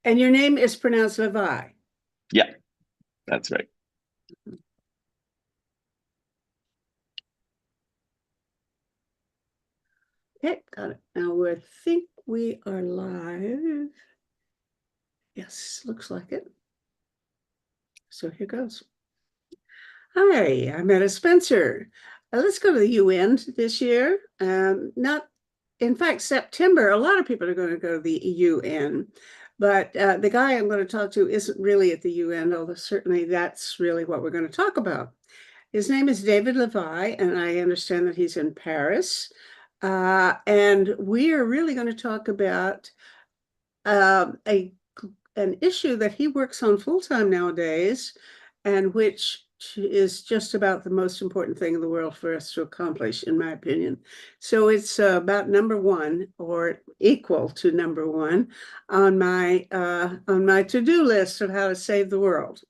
And your name is pronounced Levi. Yeah, that's right. Okay, got it. Now we think we are live. Yes, looks like it. So here goes. Hi, I'm Etta Spencer. Let's go to the UN this year. Not, in fact, September, a lot of people are going to go to the UN, but the guy I'm going to talk to isn't really at the UN, although certainly that's really what we're going to talk about. His name is David Levi, and I understand that he's in Paris. And we are really going to talk about a an issue that he works on full time nowadays, and which is just about the most important thing in the world for us to accomplish, in my opinion. So it's about number one, or equal to number one, on my to-do list of how to save the world.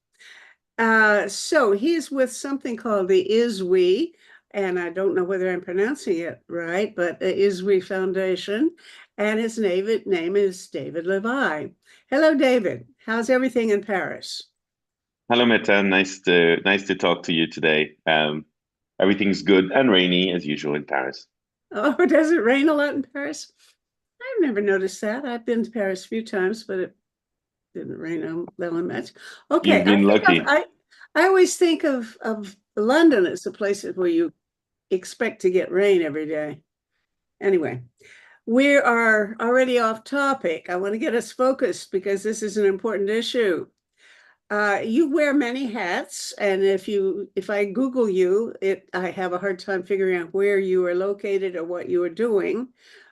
So he's with something called the ISWE, and I don't know whether I'm pronouncing it right, but the ISWE Foundation, and his name is David Levi. Hello, David. How's everything in Paris? Hello, Meta. Nice to talk to you today. Everything's good and rainy as usual in Paris. Oh, does it rain a lot in Paris? I've never noticed that. I've been to Paris a few times, but it didn't rain that much. Okay, You've been lucky. I always think of London as a place where you expect to get rain every day. Anyway, we are already off topic. I want to get us focused because this is an important issue. You wear many hats, and if I Google you, I have a hard time figuring out where you are located or what you are doing.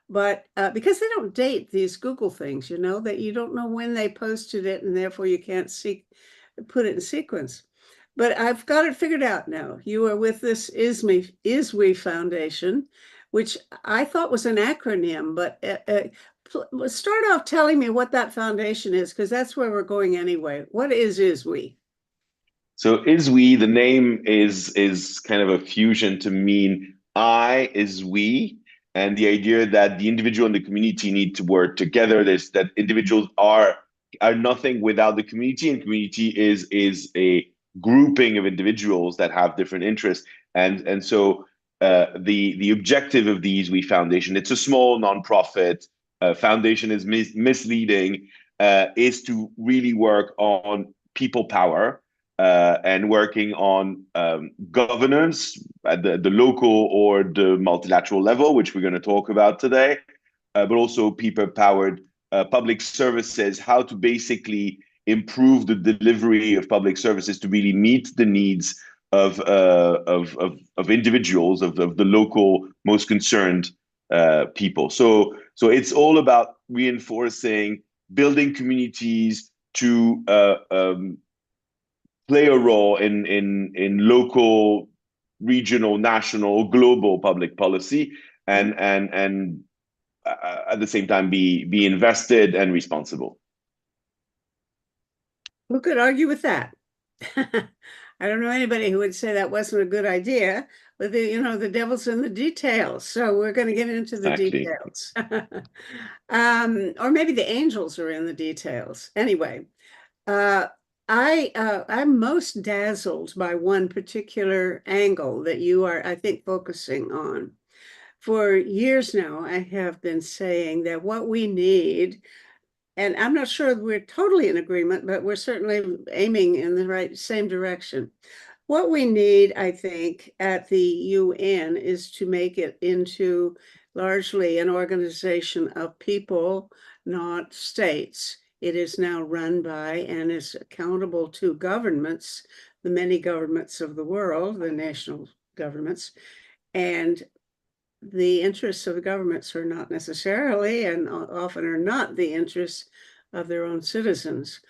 But because they don't date these Google things, that you don't know when they posted it, and therefore you can't put it in sequence. But I've got it figured out now. You are with this ISWE Foundation, which I thought was an acronym, but start off telling me what that foundation is, because that's where we're going anyway. What is ISWE? So is we, the name is kind of a fusion to mean I is we, and the idea that the individual and the community need to work together. There's that individuals are nothing without the community, and community is a grouping of individuals that have different interests. And so the objective of the We Foundation, it's a small nonprofit foundation, is misleading, is to really work on people power and working on governance at the local or the multilateral level, which we're going to talk about today, but also people-powered public services, how to basically improve the delivery of public services to really meet the needs of individuals, of the local most concerned people. So it's all about reinforcing, building communities to play a role in local, regional, national, global public policy, and at the same time be invested and responsible. Who could argue with that? I don't know anybody who would say that wasn't a good idea, but the devil's in the details. So we're going to get into the Exactly. details. Or maybe the angels are in the details. Anyway, uh, I'm most dazzled by one particular angle that you are, I think, focusing on. For years now, I have been saying that what we need, and I'm not sure we're totally in agreement, but we're certainly aiming in the same direction. What we need, I think, at the UN is to make it into largely an organization of people, not states. It is now run by and is accountable to governments, the many governments of the world, the national governments, and the interests of the governments are not necessarily, and often are not, the interests of their own citizens.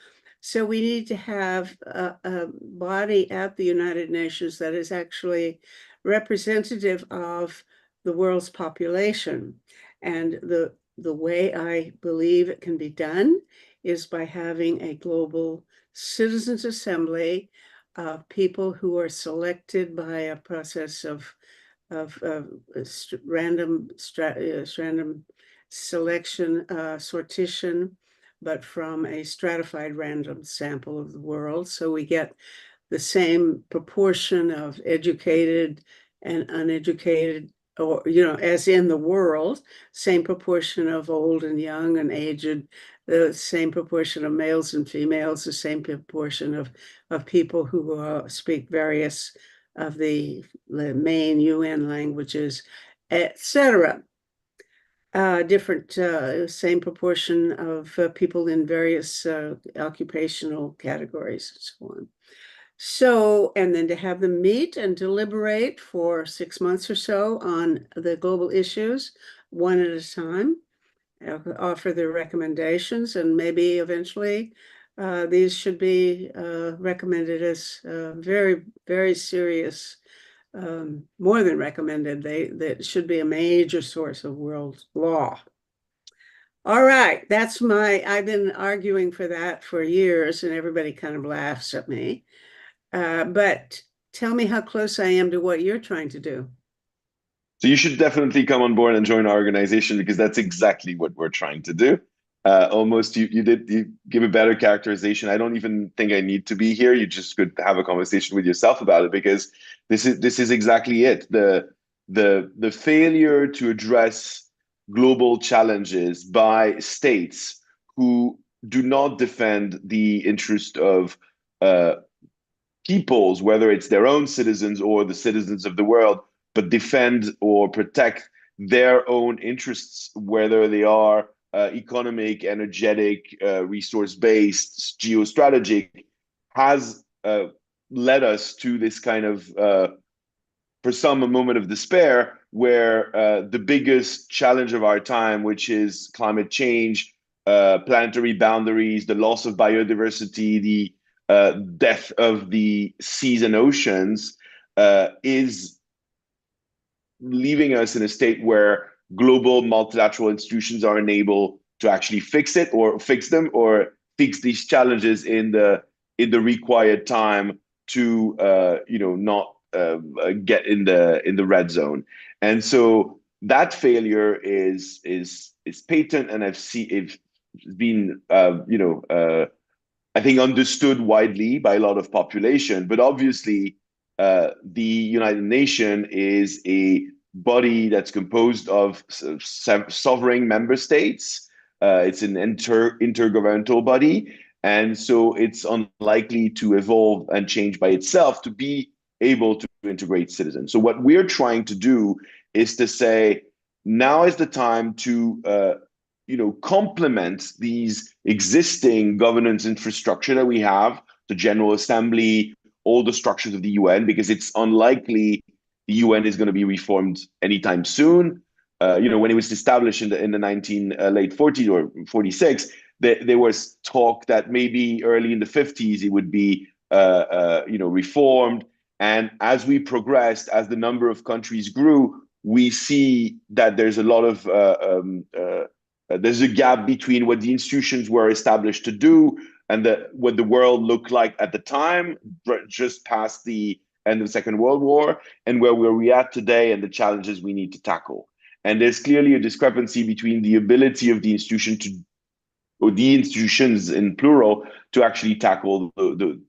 So we need to have a body at the United Nations that is actually representative of the world's population. And the way I believe it can be done is by having a global citizens assembly of people who are selected by a process of random selection, sortition but from a stratified random sample of the world. So we get the same proportion of educated and uneducated, or, as in the world, same proportion of old and young and aged, the same proportion of males and females, the same proportion of people who speak various of the main UN languages, etc. Different, same proportion of people in various occupational categories and so on. So, and then to have them meet and deliberate for 6 months or so on the global issues, one at a time, offer their recommendations, and maybe eventually these should be recommended as very, very serious, more than recommended. That should be a major source of world law. All right, I've been arguing for that for years, and everybody kind of laughs at me. But tell me how close I am to what you're trying to do. So you should definitely come on board and join our organization because that's exactly what we're trying to do. Almost you give a better characterization. I don't even think I need to be here. You just could have a conversation with yourself about it because this is exactly it. The failure to address global challenges by states who do not defend the interest of uh, peoples, whether it's their own citizens or the citizens of the world, but defend or protect their own interests, whether they are economic, energetic, resource based, geostrategic, has led us to this kind of, for some, a moment of despair where the biggest challenge of our time, which is climate change, planetary boundaries, the loss of biodiversity, the death of the seas and oceans, is leaving us in a state where global multilateral institutions are unable to actually fix it or fix them or fix these challenges in the required time to not get in the red zone. And so that failure is patent, and it's been I think understood widely by a lot of population. But obviously, the United Nations is a body that's composed of sovereign member states. It's an intergovernmental body, and so it's unlikely to evolve and change by itself to be able to integrate citizens. So what we're trying to do is to say now is the time to complement these existing governance infrastructure that we have, the General Assembly, all the structures of the UN, because it's unlikely the UN is going to be reformed anytime soon. When it was established in the late 40s or 46, there was talk that maybe early in the 50s it would be reformed. And as we progressed, as the number of countries grew, we see that there's a gap between what the institutions were established to do and what the world looked like at the time, just past the end of the Second World War, and where we at today and the challenges we need to tackle. And there's clearly a discrepancy between the ability of the institution or the institutions in plural, to actually tackle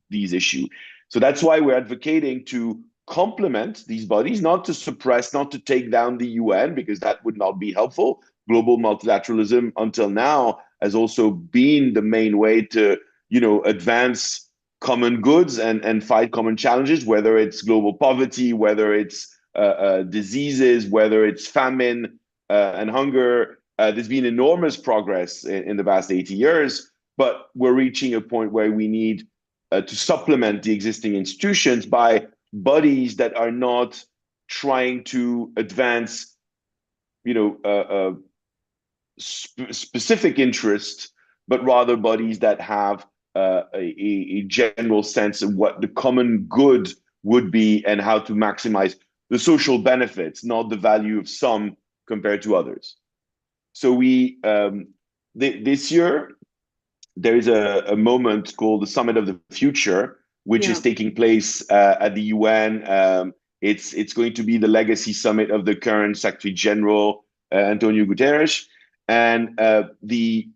these issues. So that's why we're advocating to complement these bodies, not to suppress, not to take down the UN, because that would not be helpful. Global multilateralism until now has also been the main way to, advance common goods and fight common challenges, whether it's global poverty, whether it's diseases, whether it's famine and hunger. There's been enormous progress in the past 80 years, but we're reaching a point where we need to supplement the existing institutions by bodies that are not trying to advance, specific interests, but rather bodies that have a general sense of what the common good would be and how to maximize the social benefits, not the value of some compared to others. So this year there is a moment called the Summit of the Future, which Yeah. is taking place at the UN. It's going to be the legacy summit of the current Secretary General Antonio Guterres, and the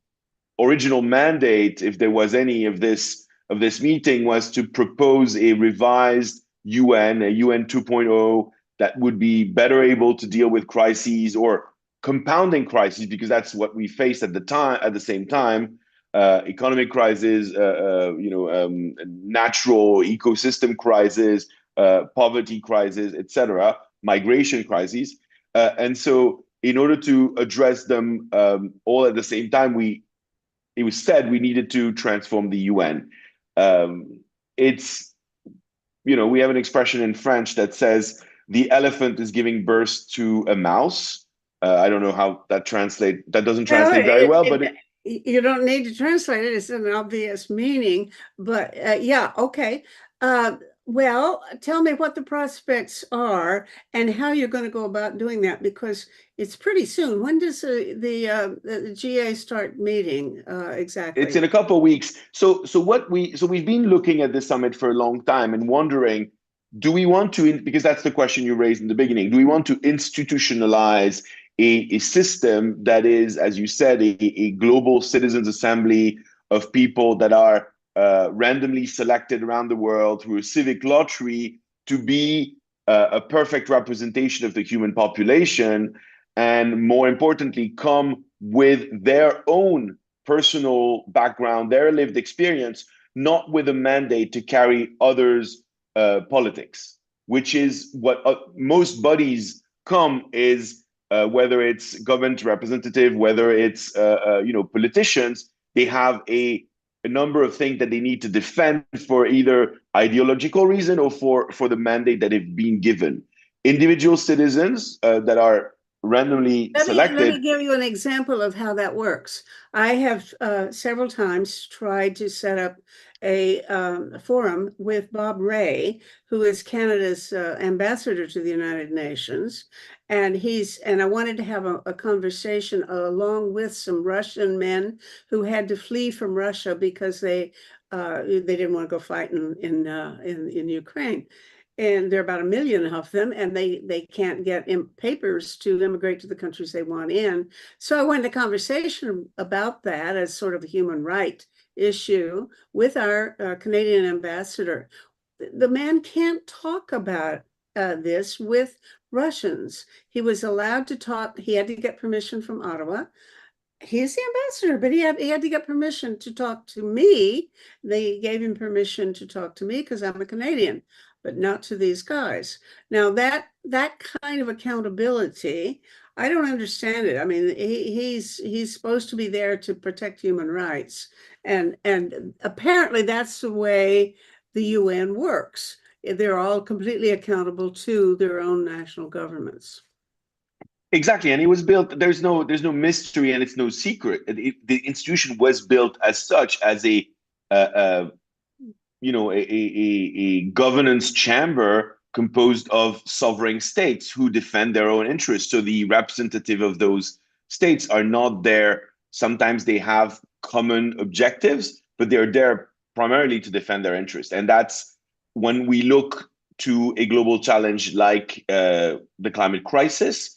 original mandate, if there was any of this meeting, was to propose a revised UN, a UN 2.0 that would be better able to deal with crises or compounding crises, because that's what we faced at the time. At the same time, economic crisis, natural ecosystem crisis, poverty crisis, etc., migration crises, and so in order to address them all at the same time, it was said we needed to transform the UN. Um, it's we have an expression in French that says the elephant is giving birth to a mouse. I don't know how that translate. That doesn't Well, translate very well, but you don't need to translate it. It's an obvious meaning, but yeah, okay. Uh, well, tell me what the prospects are and how you're going to go about doing that because it's pretty soon. When does the GA start meeting it's exactly? in a couple of weeks. So we've been looking at this summit for a long time and wondering, do we want to, because that's the question you raised in the beginning, do we want to institutionalize a system that is, as you said, a global citizens assembly of people that are randomly selected around the world through a civic lottery to be a perfect representation of the human population, and more importantly, come with their own personal background, their lived experience, not with a mandate to carry others' politics, which is what most bodies come is whether it's government representative, whether it's politicians, they have a number of things that they need to defend for either ideological reason or for the mandate that have been given. Individual citizens that are randomly Let me selected. give you an example of how that works. I have several times tried to set up a forum with Bob Ray, who is Canada's ambassador to the United Nations, and I wanted to have a conversation along with some Russian men who had to flee from Russia because they didn't want to go fight in Ukraine, and there are about 1 million of them, and they can't get papers to immigrate to the countries they want in. So I went to conversation about that as sort of a human right issue with our Canadian ambassador. The man can't talk about this with Russians. He was allowed to talk. He had to get permission from Ottawa. He's the ambassador, but he had to get permission to talk to me. They gave him permission to talk to me because I'm a Canadian, but not to these guys. Now that kind of accountability, I don't understand it. I mean, he's supposed to be there to protect human rights, and apparently that's the way the UN works. They're all completely accountable to their own national governments. Exactly, and it was built. There's no mystery, and it's no secret. The institution was built as such as a a governance chamber composed of sovereign states who defend their own interests. So the representative of those states are not there. Sometimes they have common objectives, but they're there primarily to defend their interests. And that's when we look to a global challenge like the climate crisis,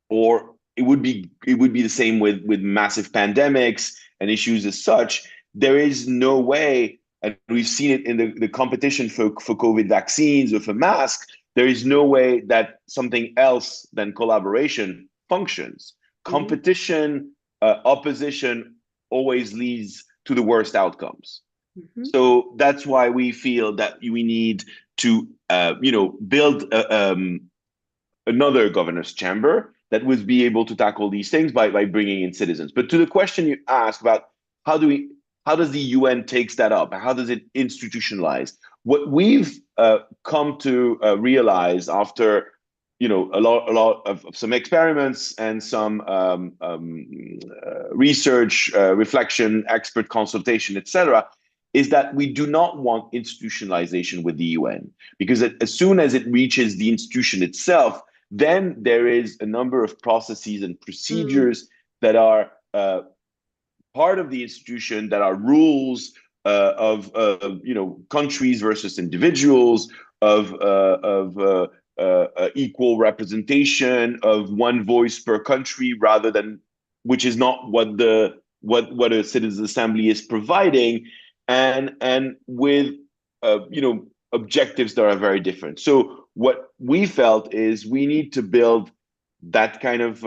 or it would be the same with massive pandemics and issues as such. There is no way, and we've seen it in the competition for COVID vaccines or for masks, there is no way that something else than collaboration functions. Mhm. Competition, opposition always leads to the worst outcomes. Mhm. So that's why we feel that we need to build another governor's chamber that would be able to tackle these things by bringing in citizens. But to the question you asked about how do we how does the UN takes that up? How does it institutionalize? What we've come to realize after a lot of some experiments and some research, reflection, expert consultation, etc., is that we do not want institutionalization with the UN, because as soon as it reaches the institution itself, then there is a number of processes and Mm. procedures that are part of the institution, that are rules of countries versus individuals, of equal representation, of one voice per country, rather than, which is not what what a citizens assembly is providing, and with objectives that are very different. So what we felt is we need to build that kind of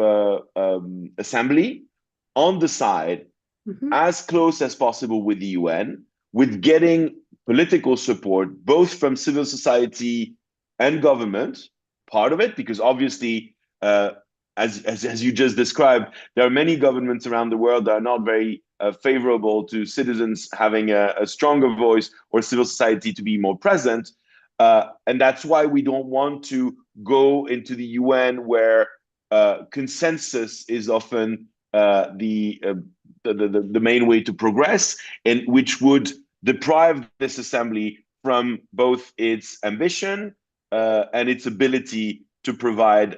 assembly on the side, Mhm. as close as possible with the UN, with getting political support both from civil society and government, part of it, because obviously, as you just described, there are many governments around the world that are not very favorable to citizens having a stronger voice or civil society to be more present. And that's why we don't want to go into the UN where consensus is often the main way to progress, and which would deprive this assembly from both its ambition and its ability to provide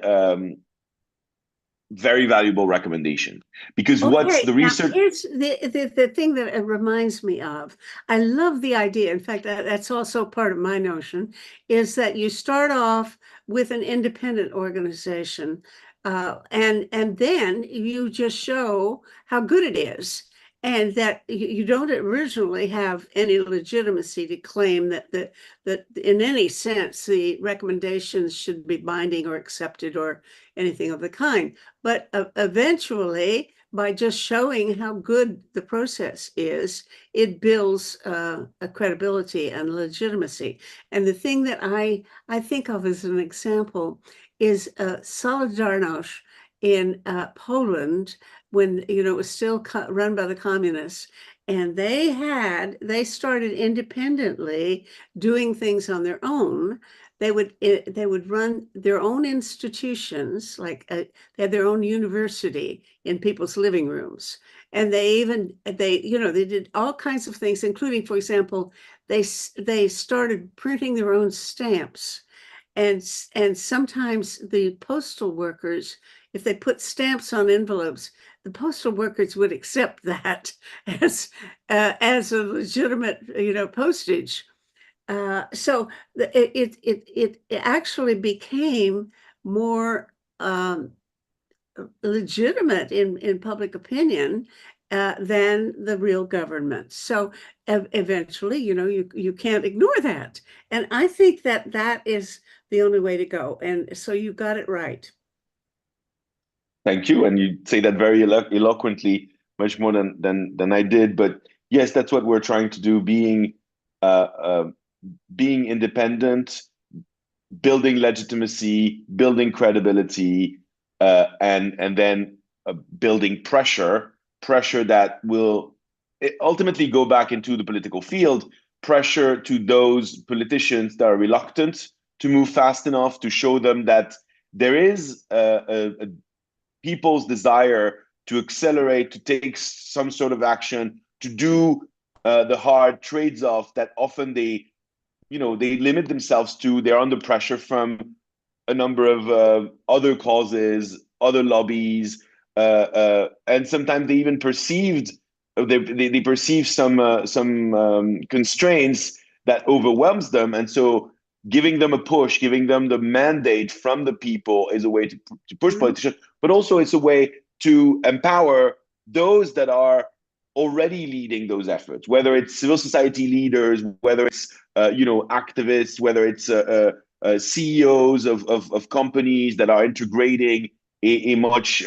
very valuable recommendation. Because what's Okay, the now research? here's the thing that it reminds me of. I love the idea. In fact, that's also part of my notion, is that you start off with an independent organization, and then you just show how good it is, and that you don't originally have any legitimacy to claim that in any sense the recommendations should be binding or accepted or anything of the kind. But eventually, by just showing how good the process is, it builds a credibility and legitimacy. And the thing that I think of as an example is Solidarność in Poland, when it was still run by the communists, and they started independently doing things on their own. They would run their own institutions, like they had their own university in people's living rooms. And they did all kinds of things, including, for example, they started printing their own stamps. And sometimes the postal workers, if they put stamps on envelopes, the postal workers would accept that as a legitimate, postage. So it actually became more legitimate in public opinion than the real government. So eventually, you can't ignore that. And I think that that is the only way to go. And so you got it right. Thank you, and you say that very eloquently, much more than I did. But yes, that's what we're trying to do: uh, uh, being independent, building legitimacy, building credibility, and then building pressure that will ultimately go back into the political field, pressure to those politicians that are reluctant to move fast enough, to show them that there is a people's desire to accelerate, to take some sort of action, to do the hard trades off that often they limit themselves to. They're under pressure from a number of other causes, other lobbies, and sometimes they even they perceive some constraints that overwhelms them, and so giving them a push, giving them the mandate from the people is a way to push Mhm. politicians, but also it's a way to empower those that are already leading those efforts, whether it's civil society leaders, whether it's activists, whether it's CEOs of companies that are integrating a much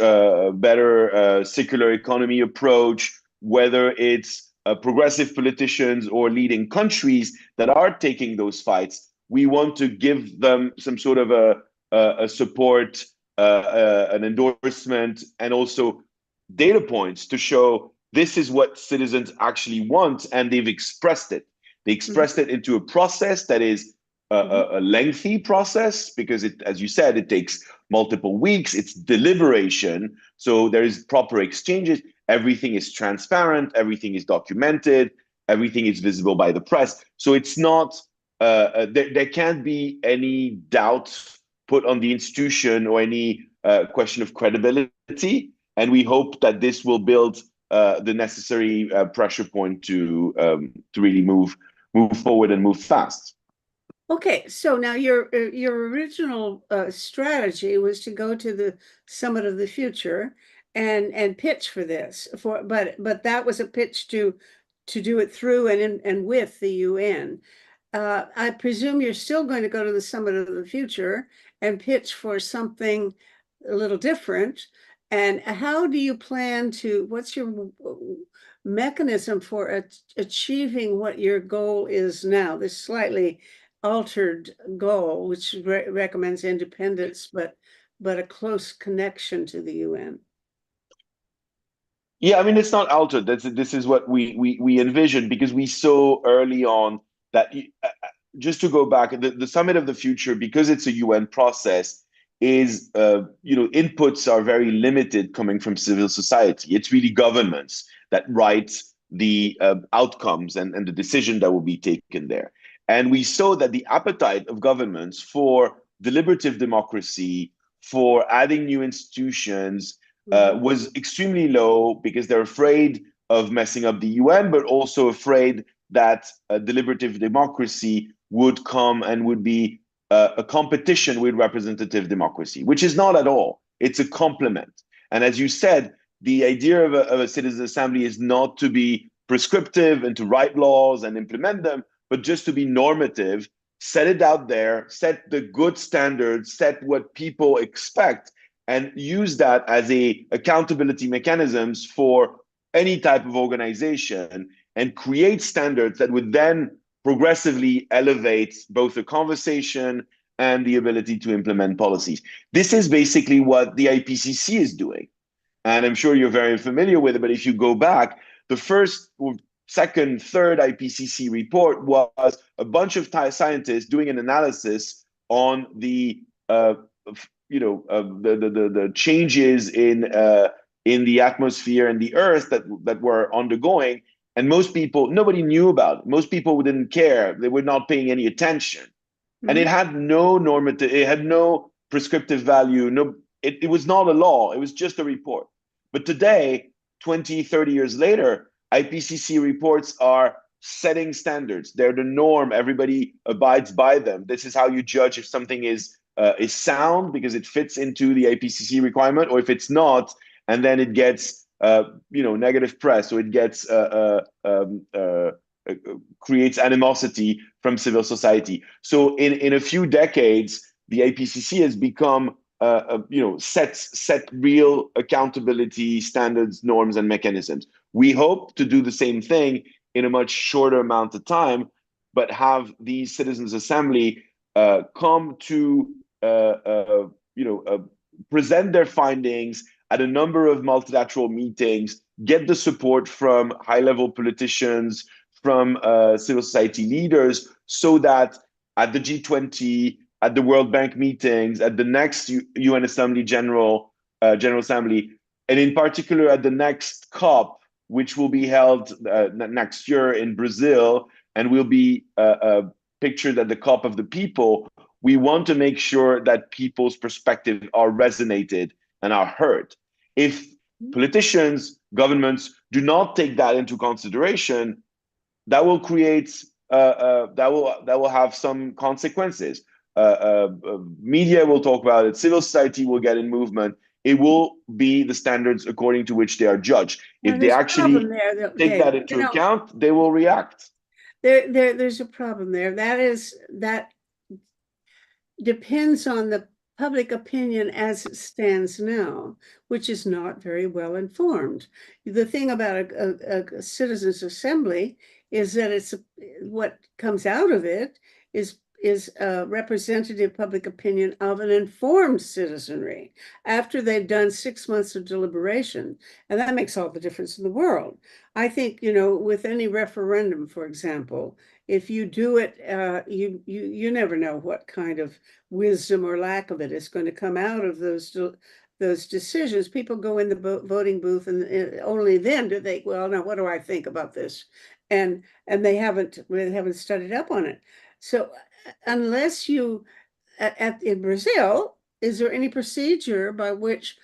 better circular economy approach, whether it's progressive politicians or leading countries that are taking those fights. We want to give them some sort of a support, an endorsement, and also data points to show this is what citizens actually want, and they've expressed it. They expressed Mhm. it into a process that is Mhm. a lengthy process because it, as you said, it takes multiple weeks. It's deliberation, so there is proper exchanges. Everything is transparent. Everything is documented. Everything is visible by the press. So it's not. There can't be any doubt put on the institution or any question of credibility. And we hope that this will build the necessary pressure point to really move forward and move fast. Okay, so now your original strategy was to go to the Summit of the Future, and pitch for this for but that was a pitch to do it through and with the UN. I presume you're still going to go to the Summit of the Future and pitch for something a little different. And how do you plan to, what's your mechanism for achieving what your goal is now, this slightly altered goal, which recommends independence, but a close connection to the UN? Yeah, I mean it's not altered. This is what we envisioned because we saw early on that just to go back, the Summit of the Future, because it's a UN process, is inputs are very limited coming from civil society. It's really governments that write the outcomes and the decision that will be taken there. And we saw that the appetite of governments for deliberative democracy, for adding new institutions, Mhm. was extremely low because they're afraid of messing up the UN, but also afraid that deliberative democracy would come and would be a competition with representative democracy, which is not at all. It's a complement. And as you said, the idea of a citizen assembly is not to be prescriptive and to write laws and implement them, but just to be normative, set it out there, set the good standards, set what people expect, and use that as a accountability mechanisms for any type of organization and create standards that would then progressively elevate both the conversation and the ability to implement policies. This is basically what the IPCC is doing. And I'm sure you're very familiar with it, but if you go back, the first, second, third IPCC report was a bunch of scientists doing an analysis on the changes in the atmosphere and the Earth that were undergoing, and most people, nobody knew about it. Most people didn't care; they were not paying any attention, and it Mhm. had no normative, it had no prescriptive value. No, it was not a law; it was just a report. But today, 20, 30 years later, IPCC reports are setting standards. They're the norm. Everybody abides by them. This is how you judge if something is sound because it fits into the IPCC requirement, or if it's not, and then it gets negative press, or it gets creates animosity from civil society. So in a few decades, the IPCC has become set real accountability standards, norms, and mechanisms. We hope to do the same thing in a much shorter amount of time, but have these citizens' assembly come to uh, uh, you know uh, present their findings at a number of multilateral meetings, get the support from high-level politicians, from civil society leaders, so that at the G20, at the World Bank meetings, at the next UN Assembly General Assembly, and in particular at the next COP, which will be held next year in Brazil, and will be pictured at the COP of the people. We want to make sure that people's perspectives are resonated and are heard. If politicians, governments do not take that into consideration, that will create that will have some consequences. Media will talk about it. Civil society will get in movement. It will be the standards according to which they are judged. Now If they there's a problem actually there, take that David. into account, they will react. There's a problem there. That depends on the public opinion as it stands now, which is not very well informed. The thing about a citizens' assembly is that what comes out of it is a representative public opinion of an informed citizenry after they've done 6 months of deliberation. And that makes all the difference in the world. I think, with any referendum, for example, if you do it, you never know what kind of wisdom or lack of it is going to come out of those decisions. People go in the voting booth, and only then do they, well, now what do I think about this? And they haven't studied up on it. So unless you in Brazil, is there any procedure by which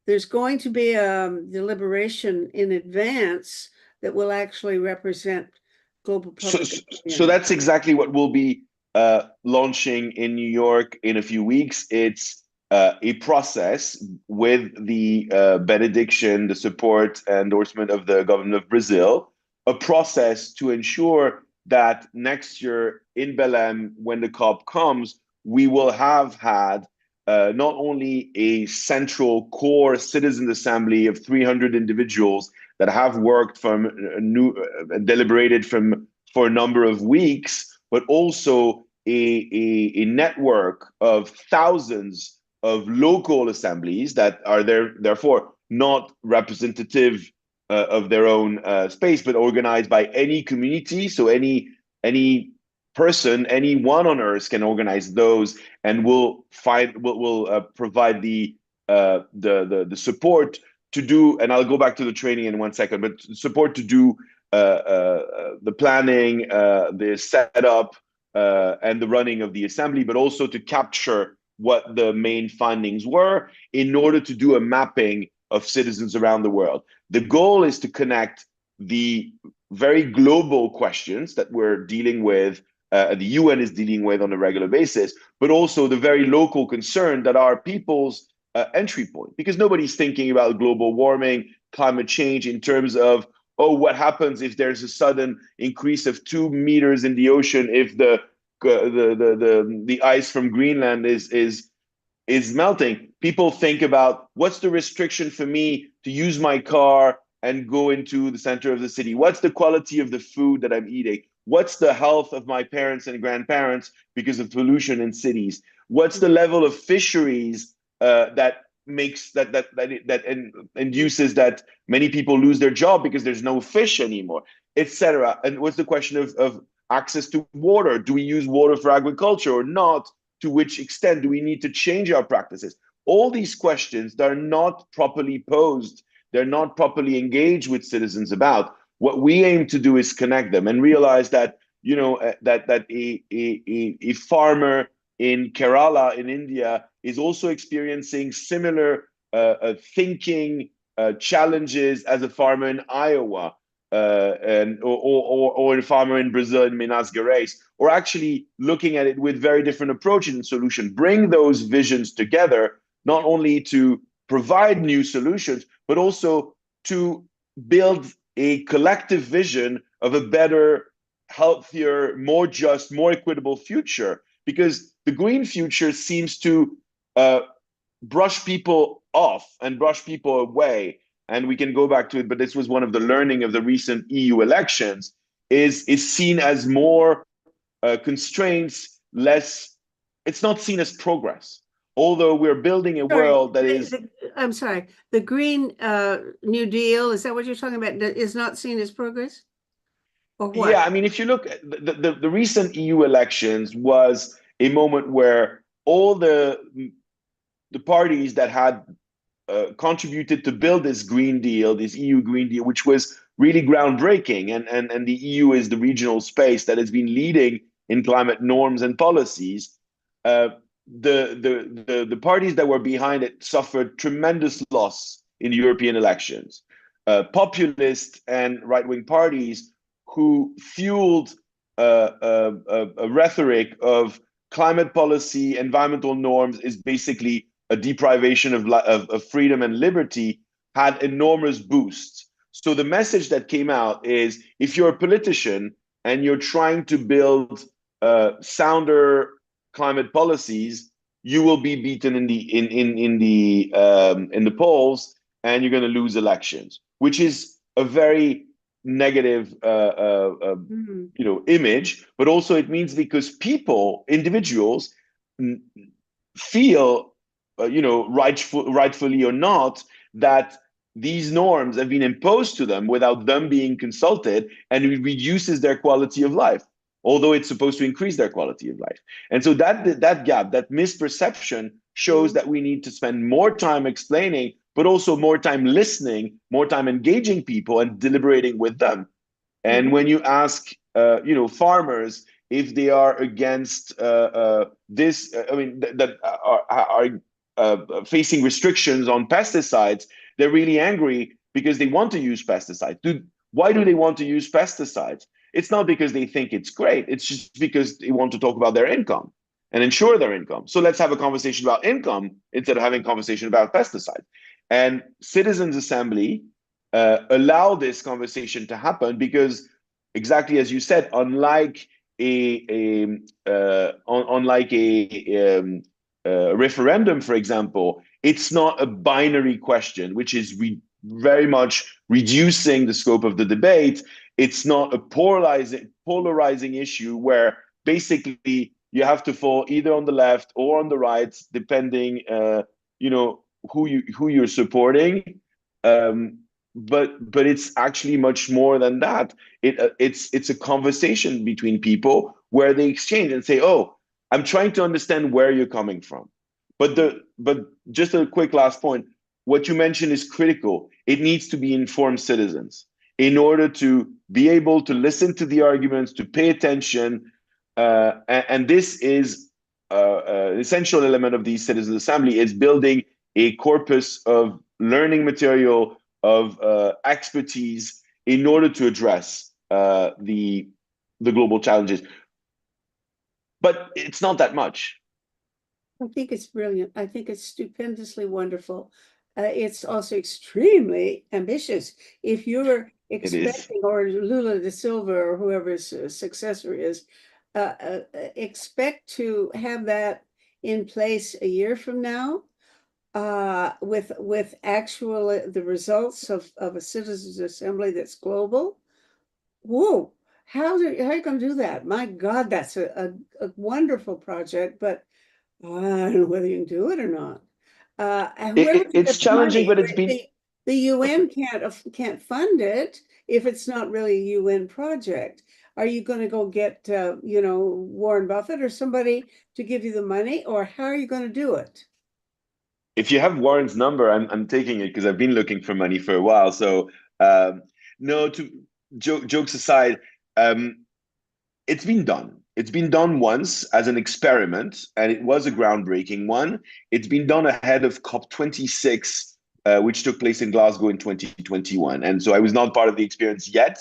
there's going to be a deliberation in advance that will actually represent global So, public so opinion? that's exactly what we'll be launching in New York in a few weeks. It's a process with the benediction, the support, endorsement of the government of Brazil, a process to ensure that next year in Belém, when the COP comes, we will have had not only a central core citizens assembly of 300 individuals that have worked from deliberated from for a number of weeks, but also a network of thousands of local assemblies that are there, therefore not representative of their own space, but organized by any community. So any person, anyone on earth can organize those, and will provide the support to do. And I'll go back to the training in 1 second, but support to do the planning, the setup, and the running of the assembly, but also to capture what the main findings were in order to do a mapping of citizens around the world. The goal is to connect the very global questions that we're dealing with, the UN is dealing with on a regular basis, but also the very local concern that are people's entry point. Because nobody's thinking about global warming, climate change in terms of, oh, what happens if there's a sudden increase of 2 meters in the ocean if the ice from Greenland is melting. People think about what's the restriction for me to use my car and go into the center of the city? What's the quality of the food that I'm eating? What's the health of my parents and grandparents because of pollution in cities? What's the level of fisheries that makes that induces that many people lose their job because there's no fish anymore, etc. And what's the question of access to water? Do we use water for agriculture or not? To which extent do we need to change our practices? All these questions that are not properly posed, they're not properly engaged with citizens about. What we aim to do is connect them and realize that, that a farmer in Kerala in India is also experiencing similar thinking challenges as a farmer in Iowa, or a farmer in Brazil in Minas Gerais, or actually looking at it with very different approaches and solutions. Bring those visions together, not only to provide new solutions, but also to build a collective vision of a better, healthier, more just, more equitable future. Because the green future seems to brush people off and brush people away. And we can go back to it, but this was one of the learning of the recent EU elections, is seen as more constraints, less, it's not seen as progress. Although we're building a Sorry, world that is, I'm sorry. The Green New Deal, is that what you're talking about? That is not seen as progress? Or yeah, what? I mean, if you look at the recent EU elections was a moment where all the parties that had contributed to build this Green Deal, this EU Green Deal, which was really groundbreaking. And the EU is the regional space that has been leading in climate norms and policies. Uh, the parties that were behind it suffered tremendous loss in the European elections. Populist and right wing parties who fueled a rhetoric of climate policy, environmental norms is basically a deprivation of freedom and liberty, had enormous boosts. So the message that came out is if you're a politician and you're trying to build sounder climate policies, you will be beaten in the polls, and you're going to lose elections, which is a very negative Mhm. image. But also it means because people, individuals, feel rightfully or not, that these norms have been imposed to them without them being consulted, and it reduces their quality of life, although it's supposed to increase their quality of life. And so that gap, that misperception, shows Mhm. that we need to spend more time explaining, but also more time listening, more time engaging people and deliberating with them. And Mhm. when you ask, farmers if they are against this, I mean, that are facing restrictions on pesticides, they're really angry because they want to use pesticides. Why do they want to use pesticides? It's not because they think it's great. It's just because they want to talk about their income. and ensure their income. So let's have a conversation about income instead of having a conversation about pesticides. And citizens assembly allow this conversation to happen because, exactly as you said, unlike a referendum, for example, it's not a binary question, which is very much reducing the scope of the debate. It's not a polarizing issue where basically you have to fall either on the left or on the right, depending, you know, who you're supporting. Um, but it's actually much more than that. It's a conversation between people where they exchange and say, "Oh, I'm trying to understand where you're coming from." But just a quick last point. What you mentioned is critical. It needs to be informed citizens in order to be able to listen to the arguments, to pay attention, and this is an essential element of the citizens assembly is building a corpus of learning material of expertise in order to address the global challenges. But it's not that much. I think it's brilliant. I think it's stupendously wonderful. It's also extremely ambitious. If you're It is. expecting, or Lula da Silva or whoever's successor is, expect to have that in place a year from now, with actual the results of a citizens assembly that's global. Whoa, how are you going to do that? My God, that's a wonderful project, but I don't know whether you can do it or not. And where would you It's get the challenging, money? but it's been The UN can't fund it if it's not really a UN project. Are you going to go get Warren Buffett or somebody to give you the money, or how are you going to do it? if you have Warren's number, I'm taking it because I've been looking for money for a while. So um, no, to jokes aside, um, it's been done. It's been done once as an experiment, and it was a groundbreaking one. It's been done ahead of COP26, which took place in Glasgow in 2021. And so I was not part of the experience yet,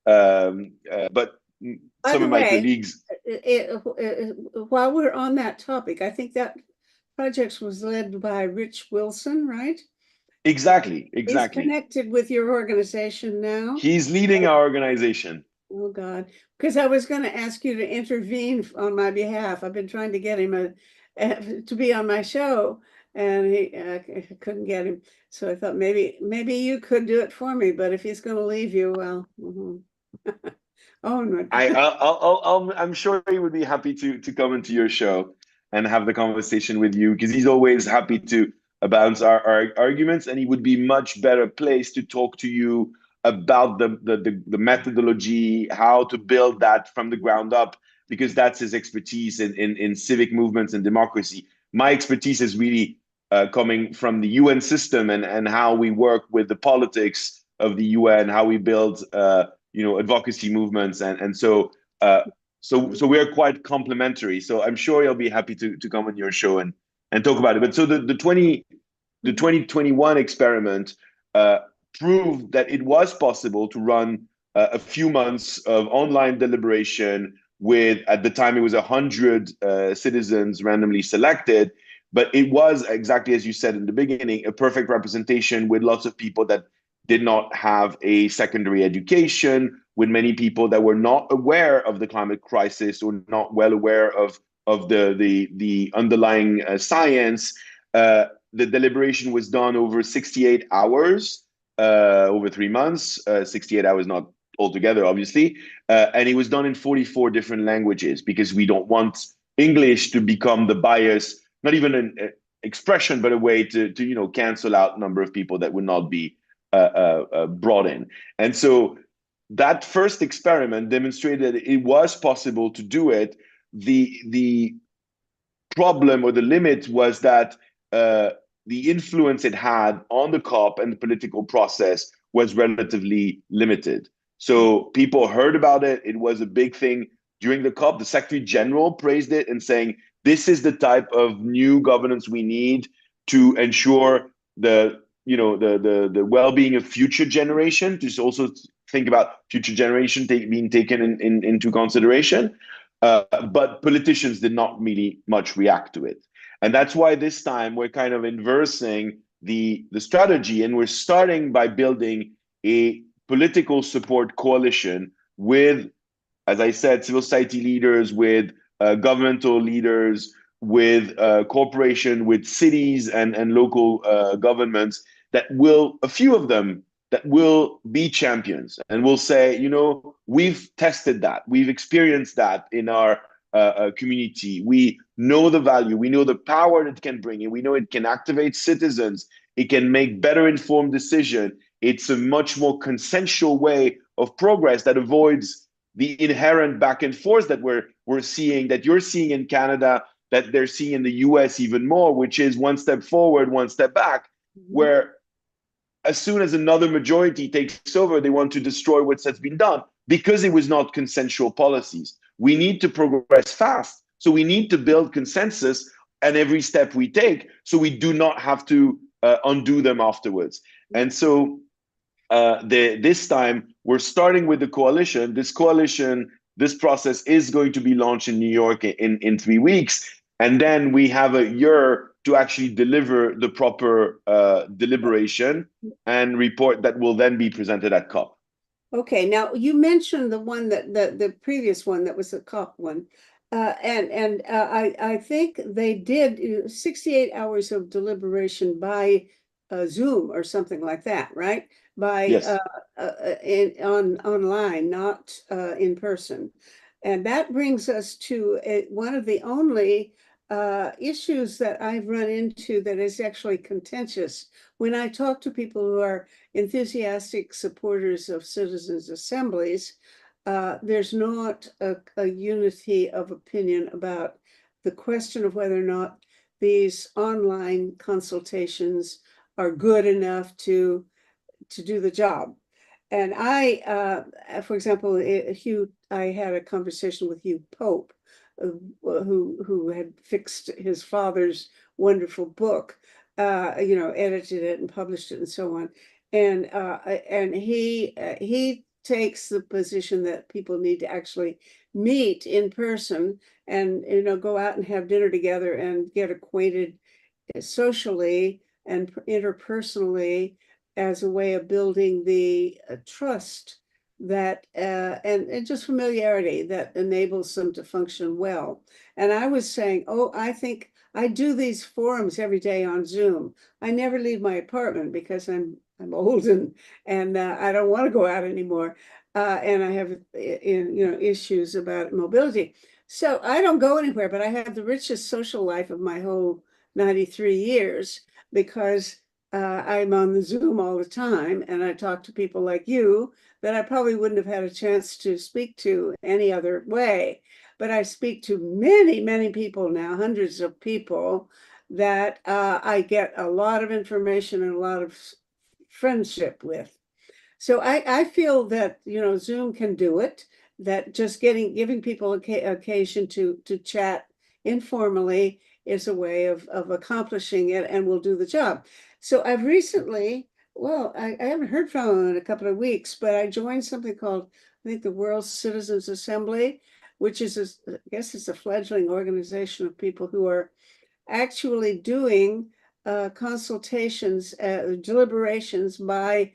but By some the of my way, colleagues, while we're on that topic, I think that project was led by Rich Wilson, right? exactly, He's exactly. connected with your organization now. He's leading our organization. Oh God, because I was going to ask you to intervene on my behalf. I've been trying to get him to be on my show, and I couldn't get him. So I thought maybe you could do it for me. But if he's going to leave you, well, oh no. I'm sure he would be happy to come into your show and have the conversation with you because he's always happy to bounce our arguments, and he would be much better placed to talk to you about the methodology, how to build that from the ground up, because that's his expertise in civic movements and democracy. My expertise is really coming from the UN system and how we work with the politics of the UN, how we build advocacy movements, and so we are quite complementary. So I'm sure you'll be happy to come on your show and talk about it. But so the Mhm. 2021 experiment uh, proved that it was possible to run a few months of online deliberation with, at the time, it was 100 citizens randomly selected. But it was, exactly as you said in the beginning, a perfect representation with lots of people that did not have a secondary education, with many people that were not aware of the climate crisis or not well aware of the underlying science. The deliberation was done over 68 hours, over 3 months. 68 hours, not altogether, obviously, and it was done in 44 different languages because we don't want English to become the bias, not even an expression, but a way to cancel out a number of people that would not be brought in. And so that first experiment demonstrated that it was possible to do it. The problem or the limit was that the influence it had on the COP and the political process was relatively limited. So people heard about it. It was a big thing during the COP. The Secretary General praised it and saying, this is the type of new governance we need to ensure the well-being of future generation, to also think about future generation being taken into consideration. But politicians did not really much react to it. And that's why this time we're kind of inversing the strategy, and we're starting by building a political support coalition with, as I said, civil society leaders, with governmental leaders, with corporation, with cities and local governments that will, a few of them, that will be champions and will say, you know, we've tested that, we've experienced that in our community. We know the value, we know the power that it can bring, and we know it can activate citizens. It can make better informed decision. It's a much more consensual way of progress that avoids the inherent back and forth that we're seeing, that you're seeing in Canada, that they're seeing in the US even more, which is one step forward, one step back, Mhm. where as soon as another majority takes over, they want to destroy what has been done because it was not consensual policies. We need to progress fast. So we need to build consensus at every step we take so we do not have to undo them afterwards. And so this time we're starting with the coalition. This coalition, this process is going to be launched in New York in 3 weeks. And then we have a year to actually deliver the proper deliberation and report that will then be presented at COP. Okay, now you mentioned the one that the previous one that was the COP one. I think they did 68 hours of deliberation by Zoom or something like that, right? By Yes. on online, not in person. And that brings us to one of the only issues that I've run into that is actually contentious. When I talk to people who are enthusiastic supporters of citizens' assemblies, there's not a unity of opinion about the question of whether or not these online consultations are good enough to do the job. And for example, Hugh, I had a conversation with Hugh Pope, who had fixed his father's wonderful book, edited it and published it and so on. And he takes the position that people need to actually meet in person and go out and have dinner together and get acquainted socially and interpersonally as a way of building the trust that and just familiarity that enables them to function well. And I was saying, oh, I think I do these forums every day on Zoom. I never leave my apartment because I'm old and I don't want to go out anymore. And I have issues about mobility. So I don't go anywhere, but I have the richest social life of my whole 93 years because I'm on the Zoom all the time and I talk to people like you that I probably wouldn't have had a chance to speak to any other way. But I speak to many, many people now, hundreds of people that I get a lot of information and a lot of friendship with. So I feel that, Zoom can do it, that just giving people occasion to chat informally is a way of accomplishing it and will do the job. So I've recently, well, I haven't heard from them in a couple of weeks, but I joined something called, I think, the World Citizens Assembly, which is, I guess it's a fledgling organization of people who are actually doing consultations, deliberations by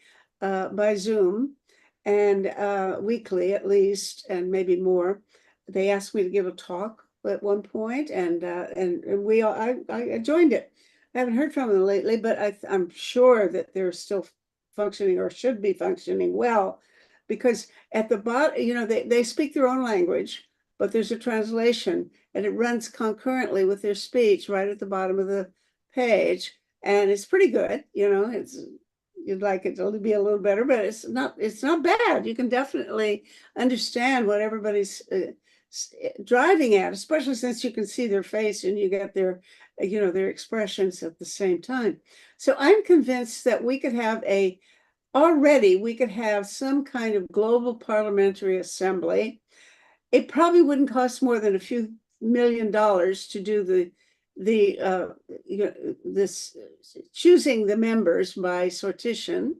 Zoom, and weekly at least, and maybe more. They asked me to give a talk at one point, and I joined it. I haven't heard from them lately, but I'm sure that they're still functioning or should be functioning well, because at the bottom, they speak their own language, but there's a translation, and it runs concurrently with their speech right at the bottom of the page, and it's pretty good. You'd like it to be a little better, but it's not bad. You can definitely understand what everybody's driving at, especially since you can see their face and you get their expressions at the same time. So I'm convinced that already we could have some kind of global parliamentary assembly. It probably wouldn't cost more than a few $1 million to do this choosing the members by sortition.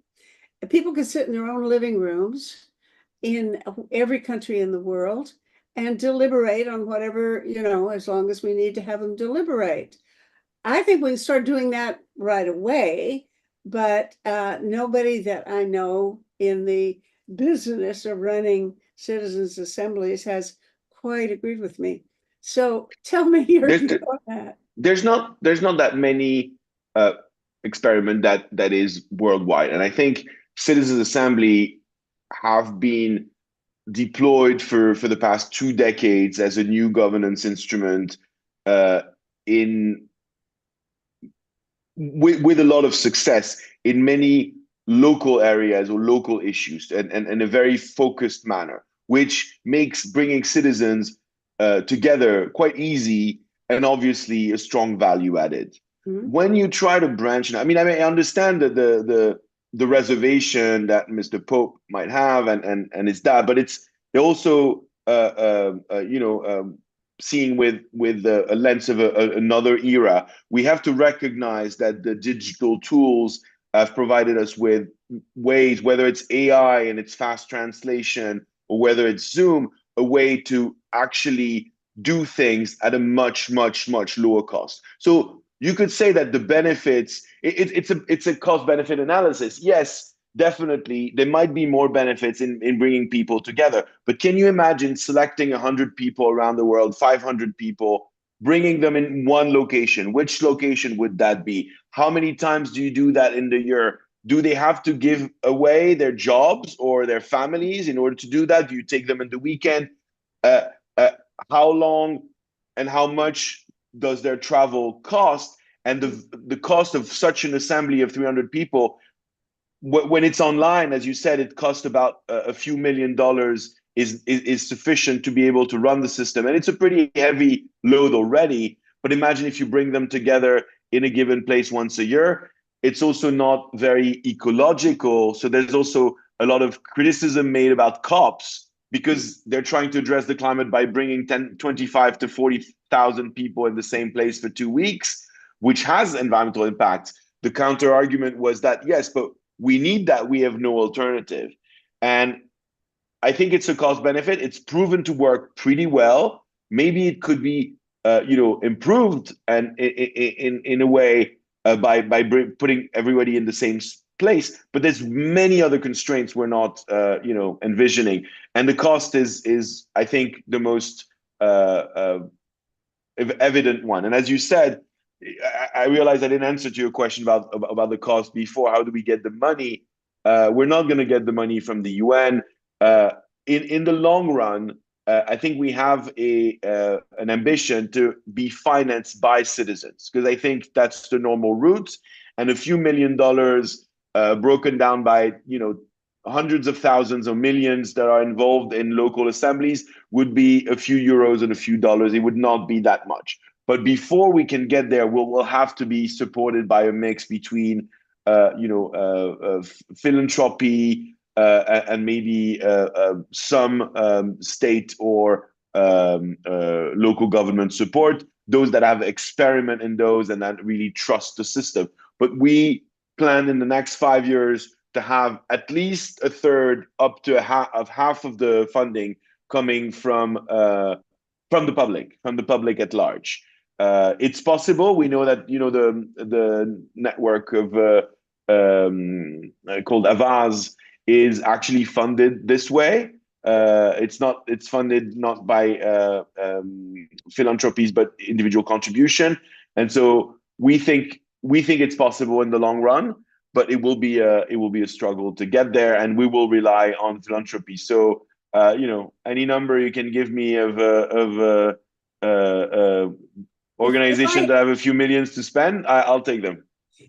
People can sit in their own living rooms in every country in the world and deliberate on whatever, as long as we need to have them deliberate. I think we can start doing that right away, but nobody that I know in the business of running citizens' assemblies has quite agreed with me. So tell me your There's view on that. there's not that many uh, experiment that is worldwide, and I think citizens assembly have been deployed for the past 2 decades as a new governance instrument uh, in with a lot of success in many local areas or local issues and in a very focused manner, which makes bringing citizens together quite easy and obviously a strong value added. Mhm. When you try to branch, I understand that the reservation that Mr. Pope might have and it's that, but it's they also seeing with a lens of another era. We have to recognize that the digital tools have provided us with ways, whether it's AI and its fast translation, or whether it's Zoom, a way to actually do things at a much, much, much lower cost. So you could say that the benefits, it's a cost benefit analysis. Yes, definitely, there might be more benefits in bringing people together. But can you imagine selecting 100 people around the world, 500 people, bringing them in one location? Which location would that be? How many times do you do that in the year? Do they have to give away their jobs or their families in order to do that? Do you take them in the weekend? Uh, uh, how long and how much does their travel cost? And the cost of such an assembly of 300 people, when it's online, as you said, it costs about a few $1 million is sufficient to be able to run the system. And it's a pretty heavy load already. But imagine if you bring them together in a given place once a year. It's also not very ecological. So there's also a lot of criticism made about cops because they're trying to address the climate by bringing 10, 25 to 40,000 people in the same place for 2 weeks, which has environmental impact. The counter argument was that, yes, but we need that. We have no alternative. And I think it's a cost benefit. It's proven to work pretty well. Maybe it could be, improved and in a way by putting everybody in the same place. But there's many other constraints we're not, envisioning, and the cost is I think the most evident one. And as you said, I realized I didn't answer to your question about the cost before. How do we get the money? We're not going to get the money from the UN. In the long run, I think we have an ambition to be financed by citizens because I think that's the normal route. And a few $1 million broken down by hundreds of thousands or millions that are involved in local assemblies would be a few euros and a few dollars. It would not be that much. But before we can get there, we'll have to be supported by a mix between, philanthropy and maybe some state or local government support. Those that have experiment in those and that really trust the system. But we plan in the next 5 years to have at least a third, up to half of the funding coming from the public at large. It's possible. We know that the network of called Avaz is actually funded this way. It's funded not by philanthropies but individual contribution, and so we think it's possible in the long run, but it will be a struggle to get there, and we will rely on philanthropy. So any number you can give me of If organizations I that have a few millions to spend, I'll take them.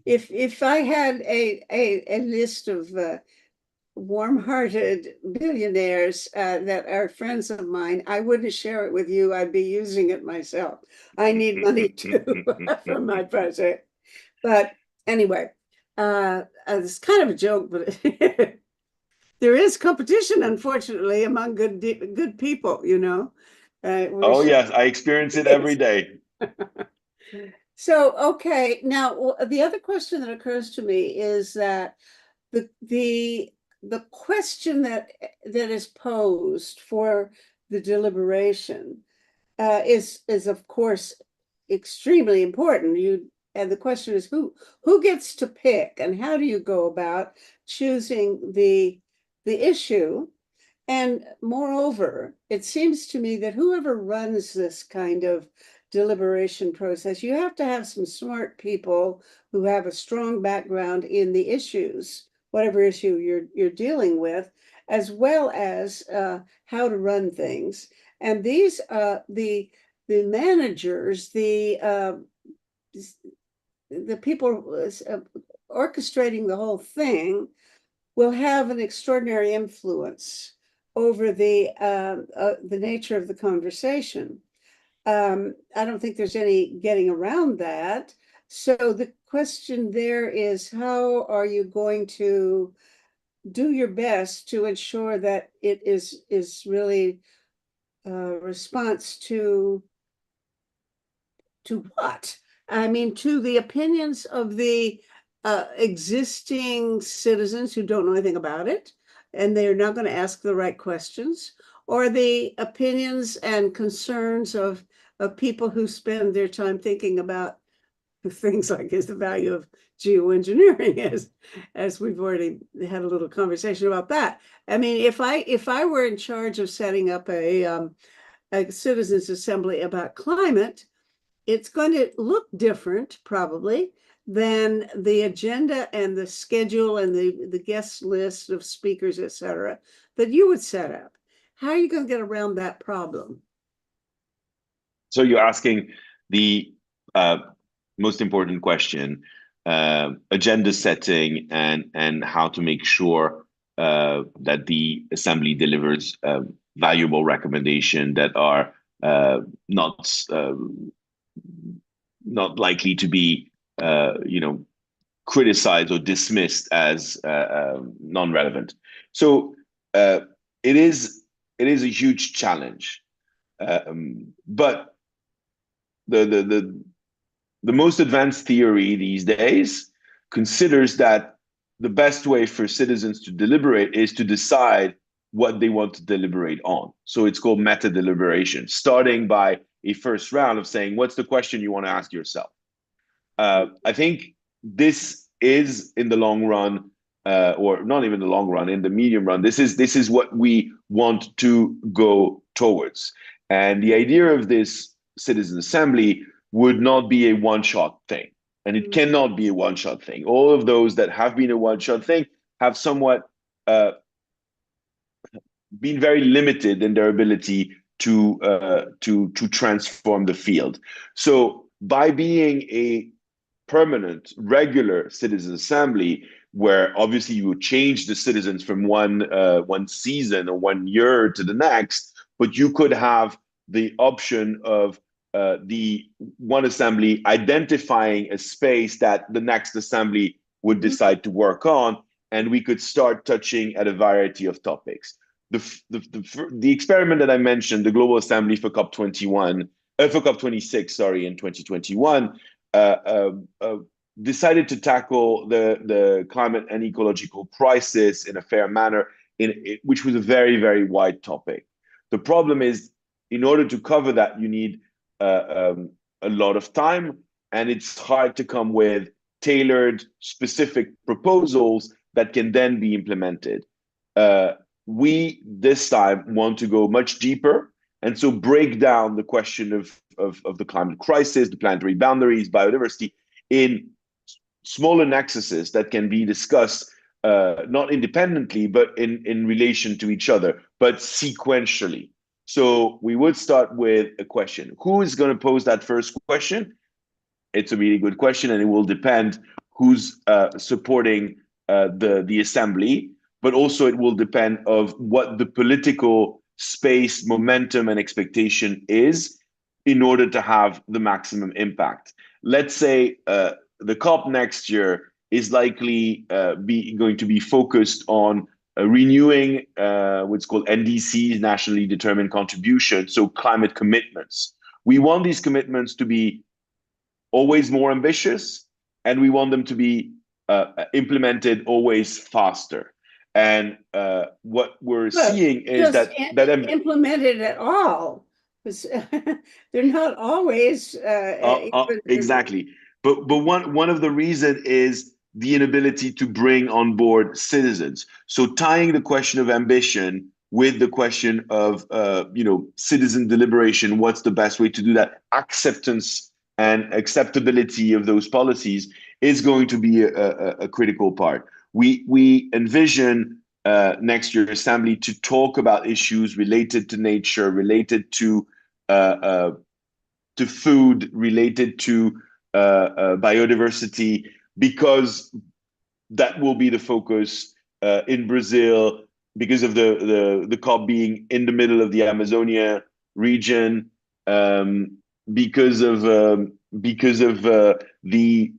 if I had a list of warm-hearted billionaires that are friends of mine, I wouldn't share it with you. I'd be using it myself. I need money too from my project. But anyway, it's kind of a joke, but there is competition, unfortunately, among good people, we're Oh yes, I experience it every day. So, okay, now the other question that occurs to me is that the the question that is posed for the deliberation is of course extremely important. And the question is who gets to pick and how do you go about choosing the issue? And moreover, it seems to me that whoever runs this kind of deliberation process, you have to have some smart people who have a strong background in the issues, whatever issue you're dealing with, as well as how to run things. And these the managers, the people orchestrating the whole thing will have an extraordinary influence over the nature of the conversation. I don't think there's any getting around that. So the question there is, how are you going to do your best to ensure that it is really a response to what? I mean, to the opinions of the existing citizens who don't know anything about it, and they're not going to ask the right questions, or the opinions and concerns of people who spend their time thinking about things like is the value of geoengineering, as we've already had a little conversation about that. I mean, if I were in charge of setting up a citizens assembly about climate, it's going to look different probably than the agenda and the schedule and the guest list of speakers, et cetera, that you would set up. How are you going to get around that problem? So you're asking the uh, most important question, agenda setting and how to make sure that the assembly delivers valuable recommendation that are uh, not not likely to be criticized or dismissed as non-relevant. So uh, it is a huge challenge, but the the most advanced theory these days considers that the best way for citizens to deliberate is to decide what they want to deliberate on. So it's called meta deliberation, starting by a first round of saying, what's the question you want to ask yourself? I think this is in the long run, or not even the long run, in the medium run. This is what we want to go towards. And the idea of this citizen assembly would not be a one-shot thing, and it cannot be a one-shot thing. All of those that have been a one-shot thing have somewhat been very limited in their ability to transform the field. So by being a permanent, regular citizen assembly, where obviously you would change the citizens from one season or 1 year to the next, but you could have the option of the one assembly identifying a space that the next assembly would decide to work on, and we could start touching at a variety of topics. The experiment that I mentioned, the Global Assembly for COP21, for COP26, sorry, in 2021, uh, uh, uh, decided to tackle the climate and ecological crisis in a fair manner, which was a very, very wide topic. The problem is, in order to cover that, you need a lot of time, and it's hard to come with tailored, specific proposals that can then be implemented. We this time want to go much deeper, and so break down the question of the climate crisis, the planetary boundaries, biodiversity, in smaller nexuses that can be discussed not independently, but in relation to each other, but sequentially. So we would start with a question. Who is going to pose that first question? It's a really good question, and it will depend who's supporting the assembly, but also it will depend of what the political space, momentum, and expectation is in order to have the maximum impact. Let's say the COP next year is likely going to be focused on renewing what's called NDCs, nationally determined contributions, so climate commitments. We want these commitments to be always more ambitious, and we want them to be implemented always faster. And what we're Well, seeing is just that implement it at all. 'Cause they're not always even. Exactly. But one of the reason is the inability to bring on board citizens. So tying the question of ambition with the question of citizen deliberation, what's the best way to do that? Acceptance and acceptability of those policies is going to be a critical part. We envision next year assembly to talk about issues related to nature, related uh, uh, to food, related to biodiversity, because that will be the focus in Brazil because of the COP being in the middle of the Amazonia region, um, because of uh, the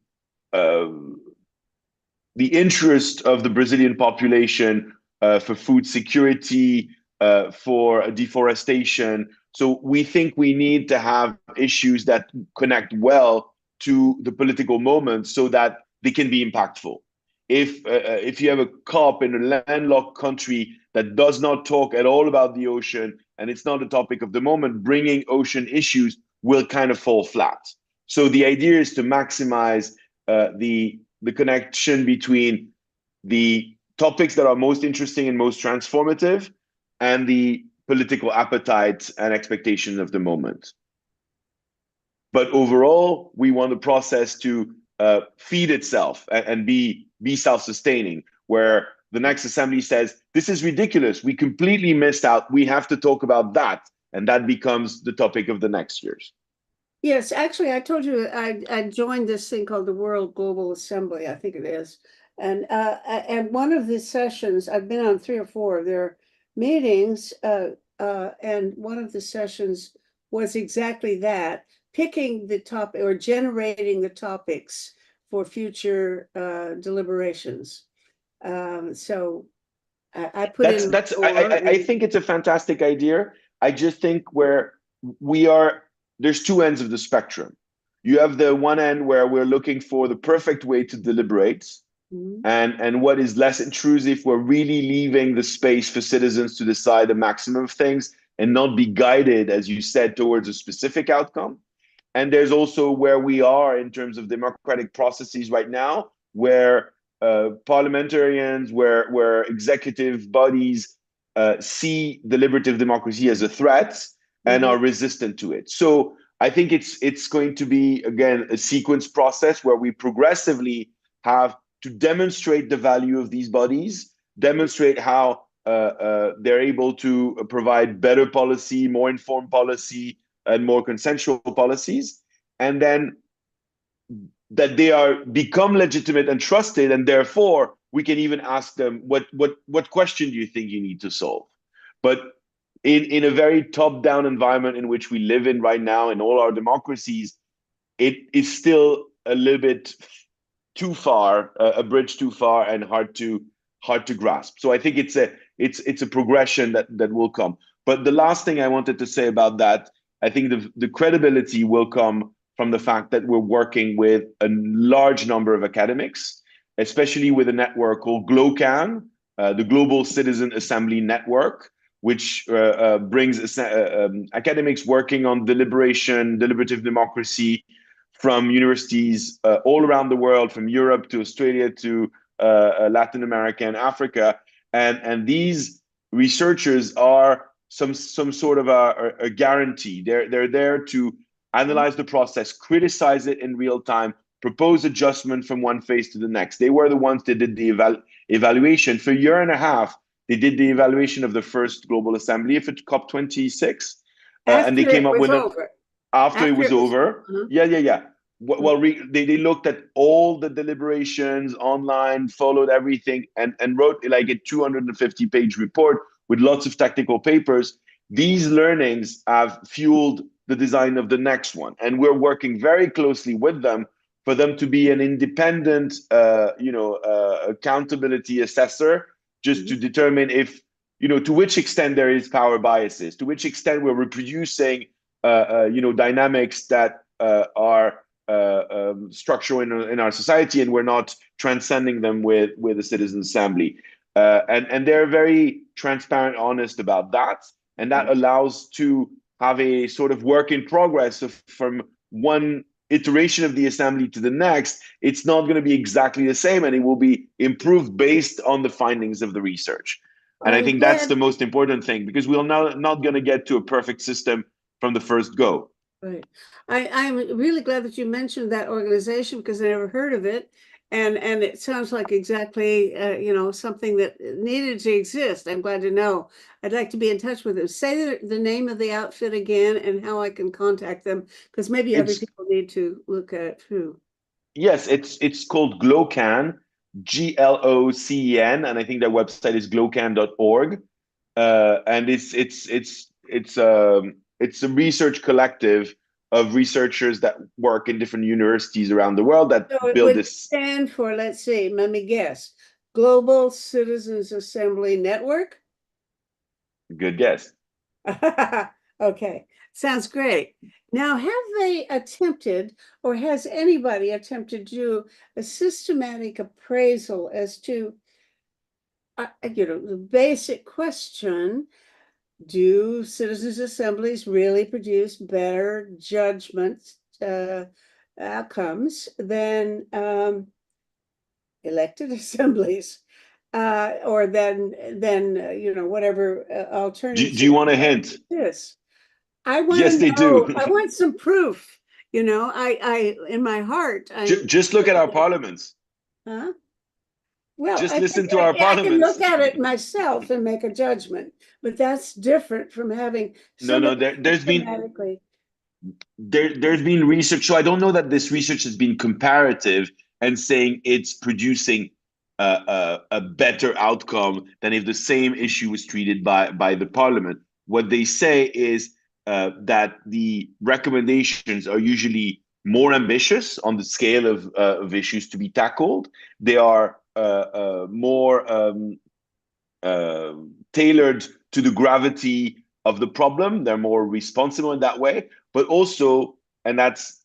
interest of the Brazilian population for food security, for deforestation. So we think we need to have issues that connect well to the political moment so that they can be impactful. If you have a COP in a landlocked country that does not talk at all about the ocean and it's not a topic of the moment, bringing ocean issues will kind of fall flat. So the idea is to maximize the connection between the topics that are most interesting and most transformative and the political appetite and expectations of the moment. But overall, we want the process to feed itself and be self-sustaining, where the next assembly says, this is ridiculous. We completely missed out. We have to talk about that. And that becomes the topic of the next year's. Yes, actually, I told you I joined this thing called the World Global Assembly, I think it is. And one of the sessions, I've been on three or four of their meetings, and one of the sessions was exactly that, picking the topic or generating the topics for future deliberations. So I put in a That's report I and think it's a fantastic idea. I just think where we are, there's two ends of the spectrum. You have the one end where we're looking for the perfect way to deliberate, mhm, and what is less intrusive. We're really leaving the space for citizens to decide the maximum of things and not be guided, as you said, towards a specific outcome. And there's also where we are in terms of democratic processes right now, where parliamentarians, where executive bodies see deliberative democracy as a threat and mhm, are resistant to it. So I think it's going to be again a sequence process where we progressively have to demonstrate the value of these bodies, demonstrate how they're able to provide better policy, more informed policy, and more consensual policies, and then that they are become legitimate and trusted, and therefore we can even ask them what question do you think you need to solve. But in a very top down environment in which we live in right now in all our democracies, it is still a little bit too far, a bridge too far, and hard to grasp. So I think it's a progression that will come. But the last thing I wanted to say about that, I think the credibility will come from the fact that we're working with a large number of academics, especially with a network called GLOCAN, the Global Citizen Assembly Network, which brings academics working on deliberation, deliberative democracy, from universities all around the world, from Europe to Australia to Latin America and Africa. And these researchers are some sort of a guarantee. They're there to analyze the process, criticize it in real time, propose adjustment from one phase to the next. They were the ones that did the evaluation for a year and a half. They did the evaluation of the first global assembly for COP26, and they after came it up was with an over, after it after was it was, over. uh-huh, Yeah. uh-huh. Well, they looked at all the deliberations online, followed everything, and wrote like a 250-page report with lots of technical papers. These learnings have fueled the design of the next one, and we're working very closely with them for them to be an independent, accountability assessor, just to Mhm. determine if, to which extent there is power biases, to which extent we're reproducing dynamics that are structural in our society, and we're not transcending them with a citizen assembly. And they're very transparent, honest about that, and that allows to have a sort of work in progress of from one iteration of the assembly to the next. It's not going to be exactly the same, and it will be improved based on the findings of the research. And I I'm think that's the glad. most important thing because we're not going to get to a perfect system from the first go. Right. I'm really glad that you mentioned that organization because I never heard of it. And it sounds like exactly, something that needed to exist. I'm glad to know. I'd like to be in touch with them. Say the name of the outfit again and how I can contact them because maybe other It's people need to look at it too. Yes, it's called GLOCAN, GLOCEN, and I think their website is glocan.org. And it's a research collective of researchers that work in different universities around the world that So it build would this. stand for, let's see, let me guess, Global Citizens Assembly Network. Good guess. Okay, sounds great. Now, have they attempted, or has anybody attempted to do a systematic appraisal as to, the basic question, do citizens' assemblies really produce better judgments, outcomes than elected assemblies? Or then whatever Do you alternative want a hint? this. I want Yes, to they do. know. I want some proof. I in my heart, I'm, Just look at our parliaments. huh? Well, Just I think listen to our I can look parliaments. at it myself and make a judgment, but that's different from having No, no, somebody there's been systematically. there's been research, so I don't know that this research has been comparative and saying it's producing a better outcome than if the same issue was treated by the parliament. What they say is that the recommendations are usually more ambitious on the scale of issues to be tackled. They are more uh, tailored to the gravity of the problem. They're more responsible in that way, but also, and that's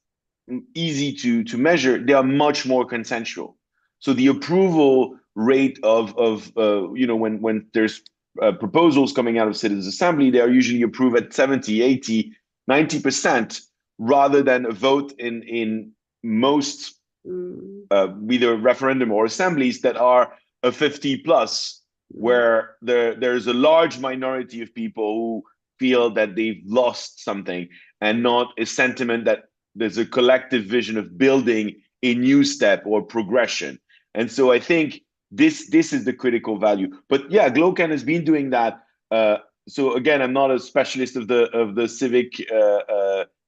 easy to measure, they are much more consensual. So the approval rate of when there's proposals coming out of citizens assembly, they are usually approved at 70, 80, 90% rather than a vote in most Mm, either referendum or assemblies that are a 50 plus, mm, where there's a large minority of people who feel that they've lost something and not a sentiment that there's a collective vision of building a new step or progression. And so I think this is the critical value. But yeah, Glocan has been doing that. So again, I'm not a specialist of the civic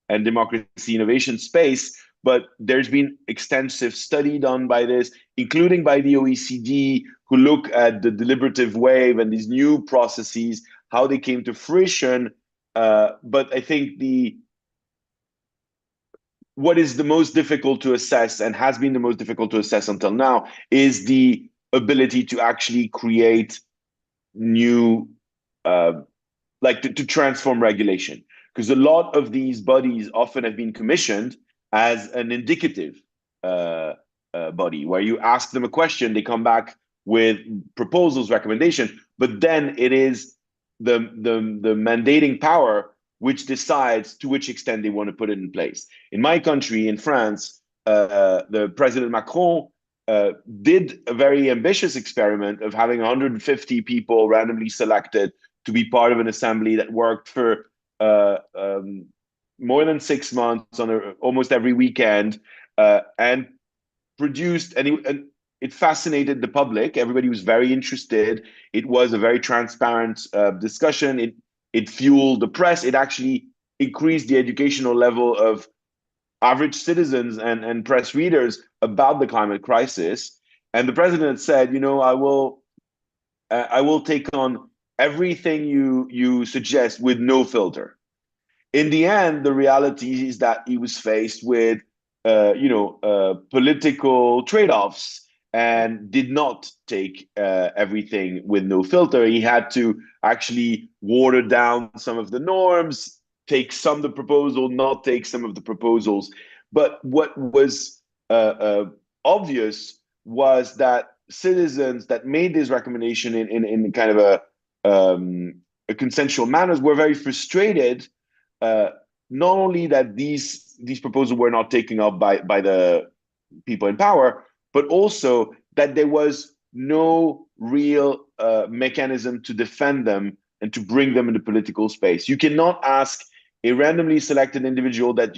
and democracy innovation space, but there's been extensive study done by this, including by the OECD, who look at the deliberative wave and these new processes, how they came to fruition. But I think the what is the most difficult to assess and has been the most difficult to assess until now is the ability to actually create new uh, to transform regulation, because a lot of these bodies often have been commissioned as an indicative uh, body where you ask them a question, they come back with proposals, recommendation, but then it is the mandating power which decides to which extent they want to put it in place. In my country, in France, the President Macron did a very ambitious experiment of having 150 people randomly selected to be part of an assembly that worked for more than 6 months on almost every weekend, and produced, and it fascinated the public. Everybody was very interested. It was a very transparent discussion. It fueled the press. It actually increased the educational level of average citizens and press readers about the climate crisis. And the president said, I will take on everything you suggest with no filter. In the end, the reality is that he was faced with, political trade-offs and did not take everything with no filter. He had to actually water down some of the norms, take some of the proposal, not take some of the proposals. But what was uh, uh, obvious was that citizens that made this recommendation in kind of a consensual manner were very frustrated, uh, not only that these proposals were not taken up by the people in power, but also that there was no real mechanism to defend them and to bring them into political space. You cannot ask a randomly selected individual that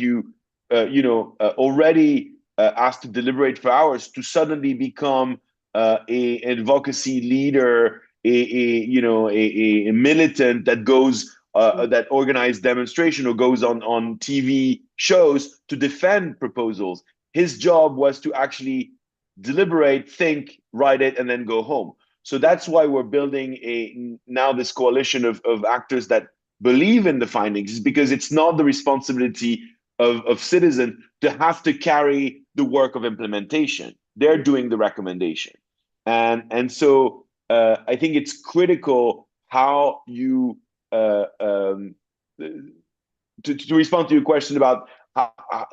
already asked to deliberate for hours to suddenly become a advocacy leader, a militant that goes that organized demonstration or goes on TV shows to defend proposals. His job was to actually deliberate, think, write it, and then go home. So that's why we're building now this coalition of actors that believe in the findings, because it's not the responsibility of citizens to have to carry the work of implementation. They're doing the recommendation. And so I think it's critical how you to respond to your question about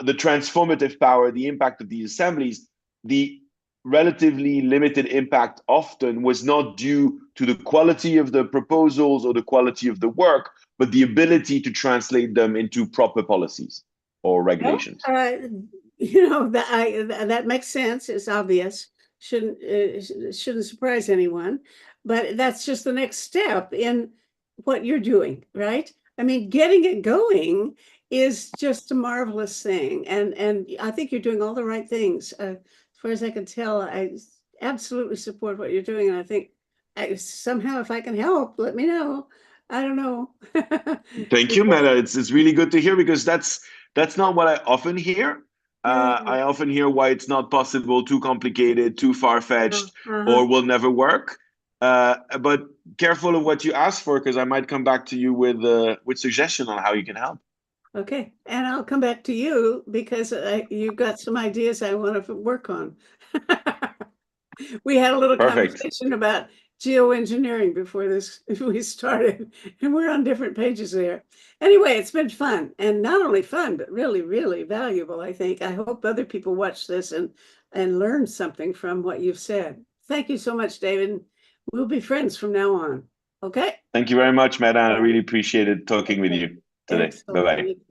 the transformative power, the impact of these assemblies, the relatively limited impact often was not due to the quality of the proposals or the quality of the work, but the ability to translate them into proper policies or Well, regulations. that makes sense. It's obvious. Shouldn't surprise anyone, but that's just the next step in what you're doing, right? I mean, getting it going is just a marvelous thing, and I think you're doing all the right things. As far as I can tell, I absolutely support what you're doing, and I think somehow if I can help, let me know. I don't know. Thank you, Because Meta. It's really good to hear because that's not what I often hear. yeah, I often hear why it's not possible, too complicated, too far-fetched, uh-huh. or will never work. But careful of what you ask for, because I might come back to you with suggestion on how you can help. Okay, and I'll come back to you because you've got some ideas I want to work on. We had a little Perfect. conversation about geoengineering before this we started, and we're on different pages there. Anyway, it's been fun, and not only fun, but really, really valuable, I think. I hope other people watch this and learn something from what you've said. Thank you so much, David. We'll be friends from now on. Okay? Thank you very much, Meta. I All right. really appreciated talking with Okay. you today. Bye Excellent. bye. Thank